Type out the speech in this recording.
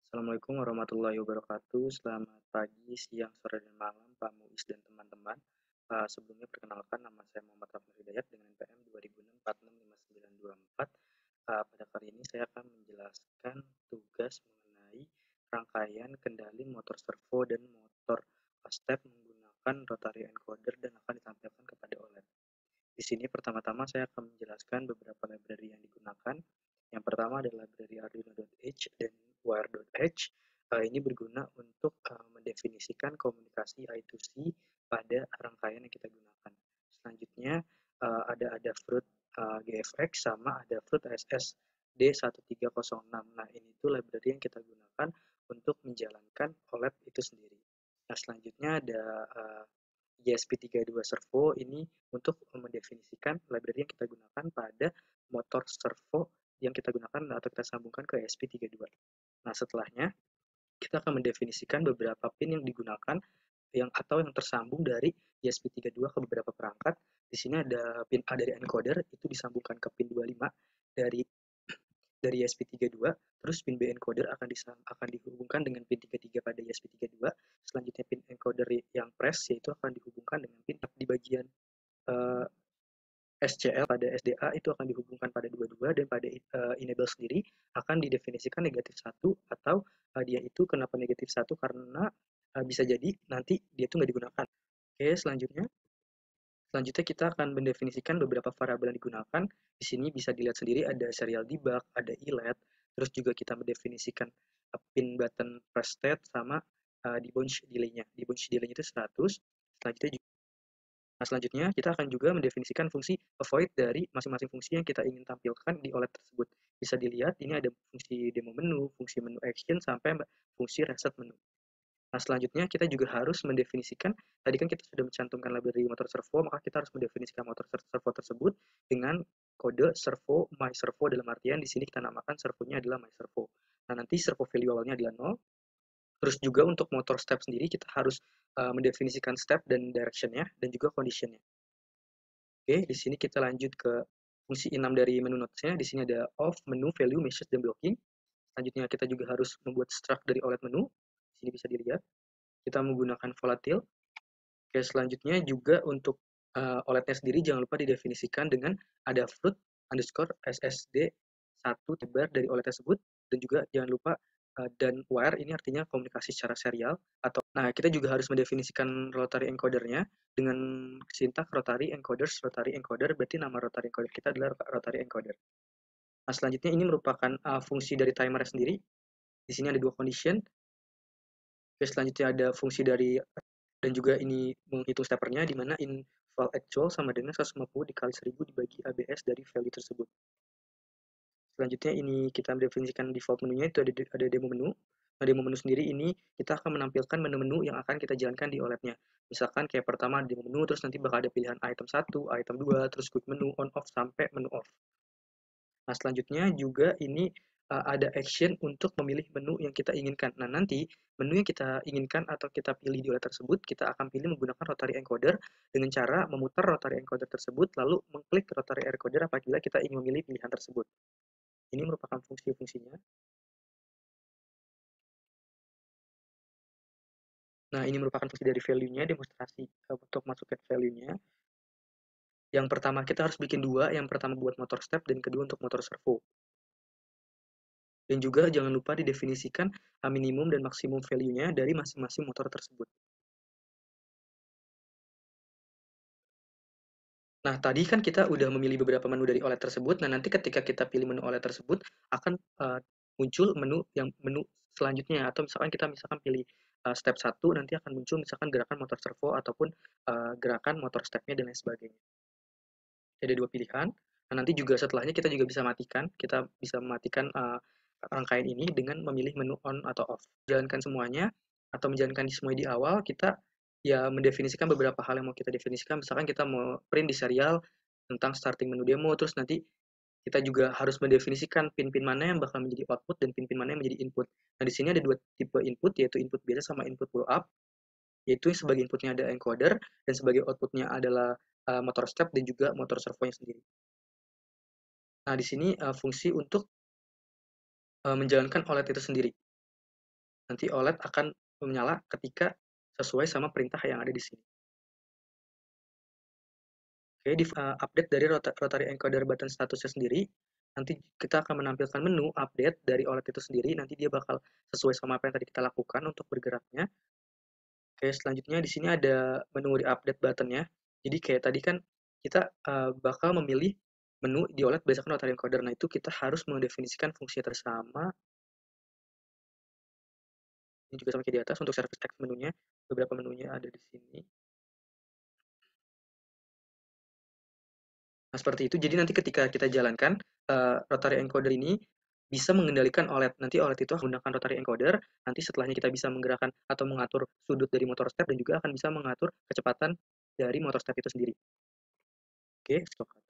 Assalamualaikum warahmatullahi wabarakatuh. Selamat pagi, siang, sore, dan malam, Pak Muiz dan teman-teman. Sebelumnya perkenalkan nama saya Muhammad Raffi Hidayat dengan NPM 2006465924. Pada kali ini saya akan menjelaskan tugas mengenai rangkaian kendali motor servo dan motor step menggunakan rotary encoder dan akan ditampilkan kepada OLED. Di sini pertama-tama saya akan menjelaskan beberapa library yang digunakan. Yang pertama adalah library Arduino.h dan Wire.h. Ini berguna untuk mendefinisikan komunikasi I2C pada rangkaian yang kita gunakan. Selanjutnya ada Adafruit GFX sama Adafruit SSD1306. Nah, ini tuh library yang kita gunakan untuk menjalankan OLED itu sendiri. Nah, selanjutnya ada ESP32 Servo ini untuk mendefinisikan library yang kita gunakan pada motor servo yang kita gunakan atau kita sambungkan ke ESP32. Nah, setelahnya kita akan mendefinisikan beberapa pin yang digunakan yang tersambung dari ESP32 ke beberapa perangkat. Di sini ada pin A dari encoder, itu disambungkan ke pin 25 dari ESP32, terus pin B encoder akan dihubungkan dengan pin 33 pada ESP32. Selanjutnya pin encoder yang press yaitu akan dihubungkan dengan pin di bagian uh, SCL pada SDA itu akan dihubungkan pada 22 dan pada enable sendiri akan didefinisikan negatif 1 atau dia itu kenapa negatif 1 karena bisa jadi nanti dia itu nggak digunakan. Oke, selanjutnya kita akan mendefinisikan beberapa variabel yang digunakan. Di sini bisa dilihat sendiri ada serial debug, ada ELED, terus juga kita mendefinisikan pin button press state sama debunch delay-nya. Debunch delay-nya itu 100. Selanjutnya kita akan juga mendefinisikan fungsi avoid dari masing-masing fungsi yang kita ingin tampilkan di OLED tersebut. Bisa dilihat ini ada fungsi demo menu, fungsi menu action, sampai fungsi reset menu. Nah, selanjutnya kita juga harus mendefinisikan, tadi kan kita sudah mencantumkan library motor servo, maka kita harus mendefinisikan motor servo tersebut dengan kode servo my servo, dalam artian di sini kita namakan servonya adalah my servo. Nah, nanti servo value awalnya adalah 0. Terus juga untuk motor step sendiri kita harus mendefinisikan step dan direction-nya dan juga condition-nya. Oke, di sini kita lanjut ke fungsi 6 dari menu notes-nya. Di sini ada off, menu, value, message, dan blocking. Selanjutnya kita juga harus membuat struct dari OLED menu. Di sini bisa dilihat. Kita menggunakan volatile. Oke, selanjutnya juga untuk OLED-nya sendiri jangan lupa didefinisikan dengan ada fruit underscore SSD 1 tebar dari OLED tersebut, dan juga jangan lupa dan wire ini artinya komunikasi secara serial. Nah, kita juga harus mendefinisikan rotary encoder-nya dengan sintak rotary encoders, rotary encoder, berarti nama rotary encoder kita adalah rotary encoder. Nah, selanjutnya ini merupakan fungsi dari timer sendiri. Di sini ada dua condition. Oke, selanjutnya ada fungsi dari dan juga ini menghitung steppernya, di mana inval actual sama dengan 150 dikali 1000 dibagi ABS dari value tersebut. Selanjutnya ini kita mendefinisikan default menunya, itu ada demo menu. Nah, demo menu sendiri ini kita akan menampilkan menu-menu yang akan kita jalankan di OLED-nya. Misalkan kayak pertama demo menu, terus nanti bakal ada pilihan item 1, item 2, terus quick menu, on off, sampai menu off. Nah, selanjutnya juga ini ada action untuk memilih menu yang kita inginkan. Nah, nanti menu yang kita inginkan atau kita pilih di OLED tersebut, kita akan pilih menggunakan rotary encoder dengan cara memutar rotary encoder tersebut, lalu mengklik rotary encoder apabila kita ingin memilih pilihan tersebut. Ini merupakan fungsi-fungsinya. Nah, ini merupakan fungsi dari value-nya, demonstrasi untuk masuk ke value-nya. Yang pertama kita harus bikin dua, yang pertama buat motor step dan kedua untuk motor servo. Dan juga jangan lupa didefinisikan minimum dan maksimum value-nya dari masing-masing motor tersebut. Nah, tadi kan kita udah memilih beberapa menu dari OLED tersebut. Nah, nanti ketika kita pilih menu OLED tersebut akan muncul menu selanjutnya, atau misalkan pilih step 1, nanti akan muncul misalkan gerakan motor servo ataupun gerakan motor stepnya dan lain sebagainya. Ada dua pilihan. Nah, nanti juga setelahnya kita juga bisa mematikan rangkaian ini dengan memilih menu on atau off. Jalankan semuanya atau menjalankan semuanya di awal, kita ya mendefinisikan beberapa hal yang mau kita definisikan. Misalkan kita mau print di serial tentang starting menu demo, terus nanti kita juga harus mendefinisikan pin-pin mana yang bakal menjadi output dan pin-pin mana yang menjadi input. Nah, di sini ada dua tipe input, yaitu input biasa sama input blow up, yaitu sebagai inputnya ada encoder dan sebagai outputnya adalah motor step dan juga motor servonya sendiri. Nah, di sini fungsi untuk menjalankan OLED itu sendiri. Nanti OLED akan menyala ketika sesuai sama perintah yang ada di sini. Oke, di update dari rotary encoder button statusnya sendiri, nanti kita akan menampilkan menu update dari OLED itu sendiri, nanti dia bakal sesuai sama apa yang tadi kita lakukan untuk bergeraknya. Oke, selanjutnya di sini ada menu di update buttonnya. Jadi kayak tadi kan kita bakal memilih menu di OLED berdasarkan rotary encoder. Nah, itu kita harus mendefinisikan fungsi tersama. Ini juga sama kayak di atas untuk service text menunya. Beberapa menunya ada di sini. Nah, seperti itu. Jadi nanti ketika kita jalankan rotary encoder ini bisa mengendalikan OLED. Nanti OLED itu menggunakan rotary encoder. Nanti setelahnya kita bisa menggerakkan atau mengatur sudut dari motor step dan juga akan bisa mengatur kecepatan dari motor step itu sendiri. Oke, stop.